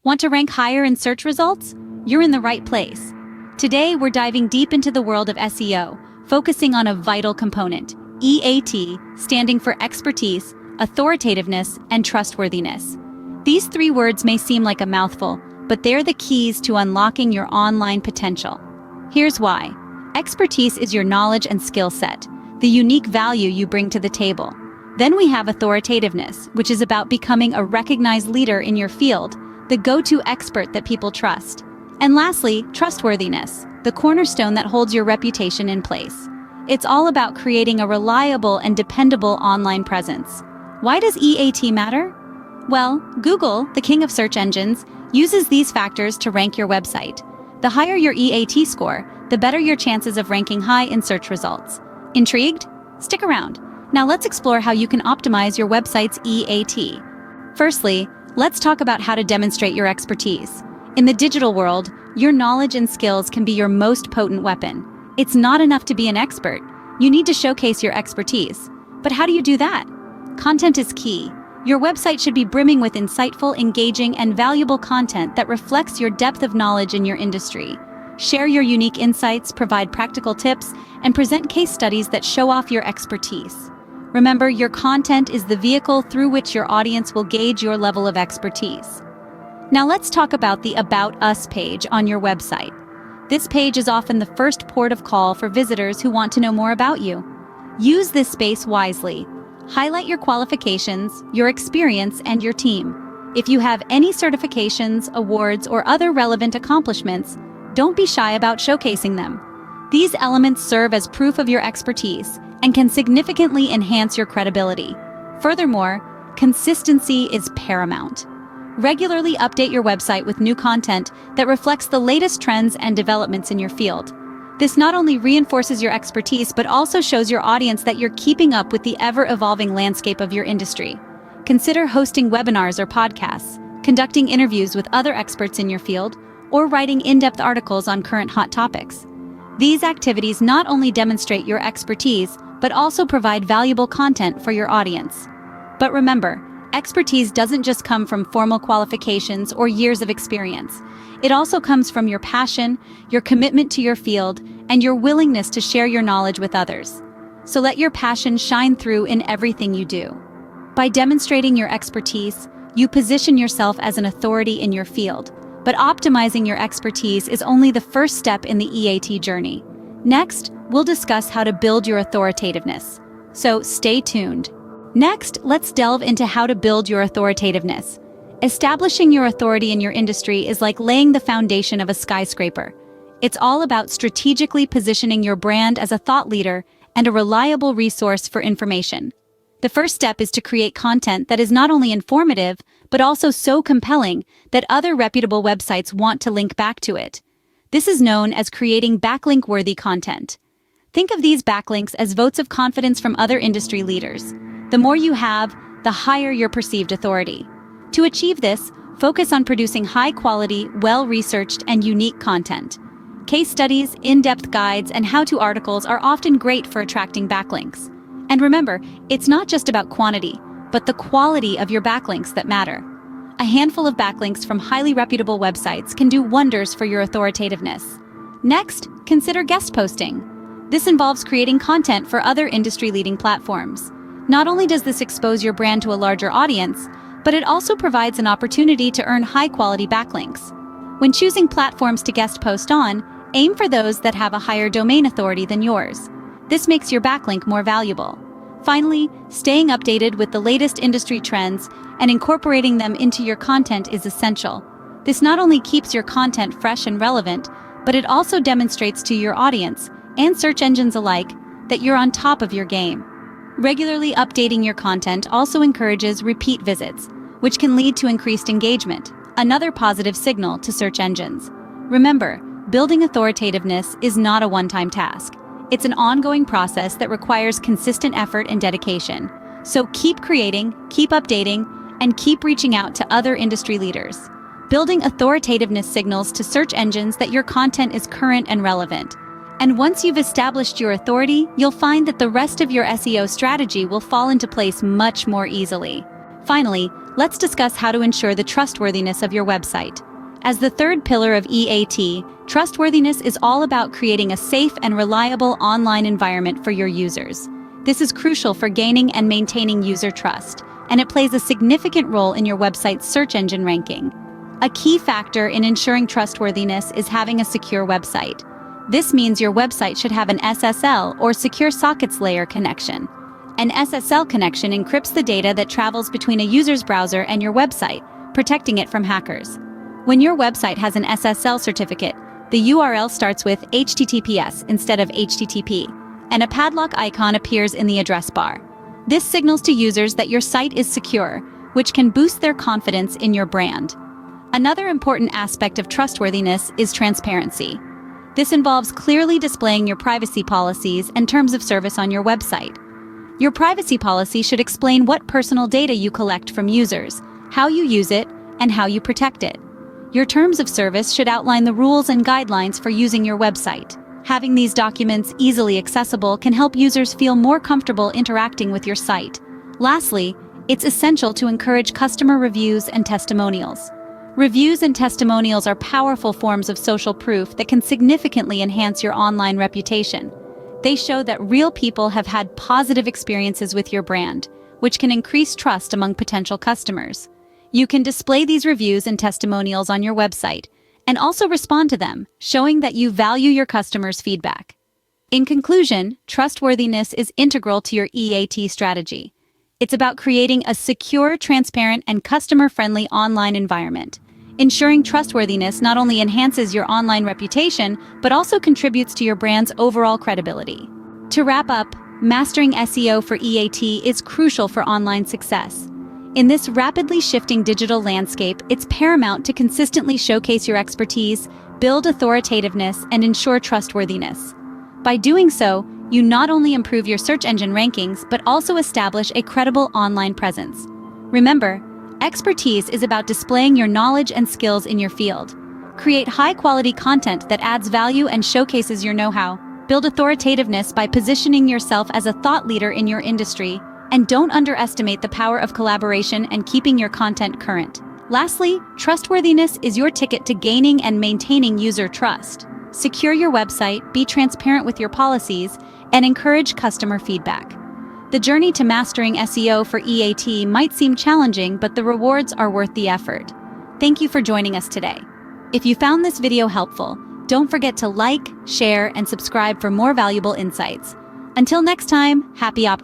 Want to rank higher in search results? You're in the right place. Today, we're diving deep into the world of SEO, focusing on a vital component, EAT, standing for expertise, authoritativeness, and trustworthiness. These three words may seem like a mouthful, but they're the keys to unlocking your online potential. Here's why. Expertise is your knowledge and skill set, the unique value you bring to the table. Then we have authoritativeness, which is about becoming a recognized leader in your field, the go-to expert that people trust. And lastly, trustworthiness, the cornerstone that holds your reputation in place. It's all about creating a reliable and dependable online presence. Why does EAT matter? Well, Google, the king of search engines, uses these factors to rank your website. The higher your EAT score, the better your chances of ranking high in search results. Intrigued? Stick around. Now let's explore how you can optimize your website's EAT. Firstly, let's talk about how to demonstrate your expertise. In the digital world, your knowledge and skills can be your most potent weapon. It's not enough to be an expert. You need to showcase your expertise. But how do you do that? Content is key. Your website should be brimming with insightful, engaging, and valuable content that reflects your depth of knowledge in your industry. Share your unique insights, provide practical tips, and present case studies that show off your expertise. Remember, your content is the vehicle through which your audience will gauge your level of expertise. Now let's talk about the About Us page on your website. This page is often the first port of call for visitors who want to know more about you. Use this space wisely. Highlight your qualifications, your experience, and your team. If you have any certifications, awards, or other relevant accomplishments, don't be shy about showcasing them. These elements serve as proof of your expertise and can significantly enhance your credibility. Furthermore, consistency is paramount. Regularly update your website with new content that reflects the latest trends and developments in your field. This not only reinforces your expertise, but also shows your audience that you're keeping up with the ever-evolving landscape of your industry. Consider hosting webinars or podcasts, conducting interviews with other experts in your field, or writing in-depth articles on current hot topics. These activities not only demonstrate your expertise, but also provide valuable content for your audience. But remember, expertise doesn't just come from formal qualifications or years of experience. It also comes from your passion, your commitment to your field, and your willingness to share your knowledge with others. So let your passion shine through in everything you do. By demonstrating your expertise, you position yourself as an authority in your field. But optimizing your expertise is only the first step in the EAT journey. Next, we'll discuss how to build your authoritativeness. So stay tuned. Next, let's delve into how to build your authoritativeness. Establishing your authority in your industry is like laying the foundation of a skyscraper. It's all about strategically positioning your brand as a thought leader and a reliable resource for information. The first step is to create content that is not only informative, but also so compelling that other reputable websites want to link back to it. This is known as creating backlink-worthy content. Think of these backlinks as votes of confidence from other industry leaders. The more you have, the higher your perceived authority. To achieve this, focus on producing high-quality, well-researched, and unique content. Case studies, in-depth guides, and how-to articles are often great for attracting backlinks. And remember, it's not just about quantity, but the quality of your backlinks that matter. A handful of backlinks from highly reputable websites can do wonders for your authoritativeness. Next, consider guest posting. This involves creating content for other industry-leading platforms. Not only does this expose your brand to a larger audience, but it also provides an opportunity to earn high-quality backlinks. When choosing platforms to guest post on, aim for those that have a higher domain authority than yours. This makes your backlink more valuable. Finally, staying updated with the latest industry trends and incorporating them into your content is essential. This not only keeps your content fresh and relevant, but it also demonstrates to your audience and search engines alike that you're on top of your game. Regularly updating your content also encourages repeat visits, which can lead to increased engagement, another positive signal to search engines. Remember, building authoritativeness is not a one-time task. It's an ongoing process that requires consistent effort and dedication. So keep creating, keep updating, and keep reaching out to other industry leaders. Building authoritativeness signals to search engines that your content is current and relevant. And once you've established your authority, you'll find that the rest of your SEO strategy will fall into place much more easily. Finally, let's discuss how to ensure the trustworthiness of your website. As the third pillar of EAT, trustworthiness is all about creating a safe and reliable online environment for your users. This is crucial for gaining and maintaining user trust, and it plays a significant role in your website's search engine ranking. A key factor in ensuring trustworthiness is having a secure website. This means your website should have an SSL or secure sockets layer connection. An SSL connection encrypts the data that travels between a user's browser and your website, protecting it from hackers. When your website has an SSL certificate, the URL starts with HTTPS instead of HTTP, and a padlock icon appears in the address bar. This signals to users that your site is secure, which can boost their confidence in your brand. Another important aspect of trustworthiness is transparency. This involves clearly displaying your privacy policies and terms of service on your website. Your privacy policy should explain what personal data you collect from users, how you use it, and how you protect it. Your terms of service should outline the rules and guidelines for using your website. Having these documents easily accessible can help users feel more comfortable interacting with your site. Lastly, it's essential to encourage customer reviews and testimonials. Reviews and testimonials are powerful forms of social proof that can significantly enhance your online reputation. They show that real people have had positive experiences with your brand, which can increase trust among potential customers. You can display these reviews and testimonials on your website and also respond to them, showing that you value your customers' feedback. In conclusion, trustworthiness is integral to your EAT strategy. It's about creating a secure, transparent, and customer-friendly online environment. Ensuring trustworthiness not only enhances your online reputation, but also contributes to your brand's overall credibility. To wrap up, mastering SEO for EAT is crucial for online success. In this rapidly shifting digital landscape, it's paramount to consistently showcase your expertise, build authoritativeness, and ensure trustworthiness. By doing so, you not only improve your search engine rankings, but also establish a credible online presence. Remember, expertise is about displaying your knowledge and skills in your field. Create high-quality content that adds value and showcases your know-how. Build authoritativeness by positioning yourself as a thought leader in your industry. And don't underestimate the power of collaboration and keeping your content current. Lastly, trustworthiness is your ticket to gaining and maintaining user trust. Secure your website, be transparent with your policies, and encourage customer feedback. The journey to mastering SEO for EAT might seem challenging, but the rewards are worth the effort. Thank you for joining us today. If you found this video helpful, don't forget to like, share, and subscribe for more valuable insights. Until next time, happy optimism.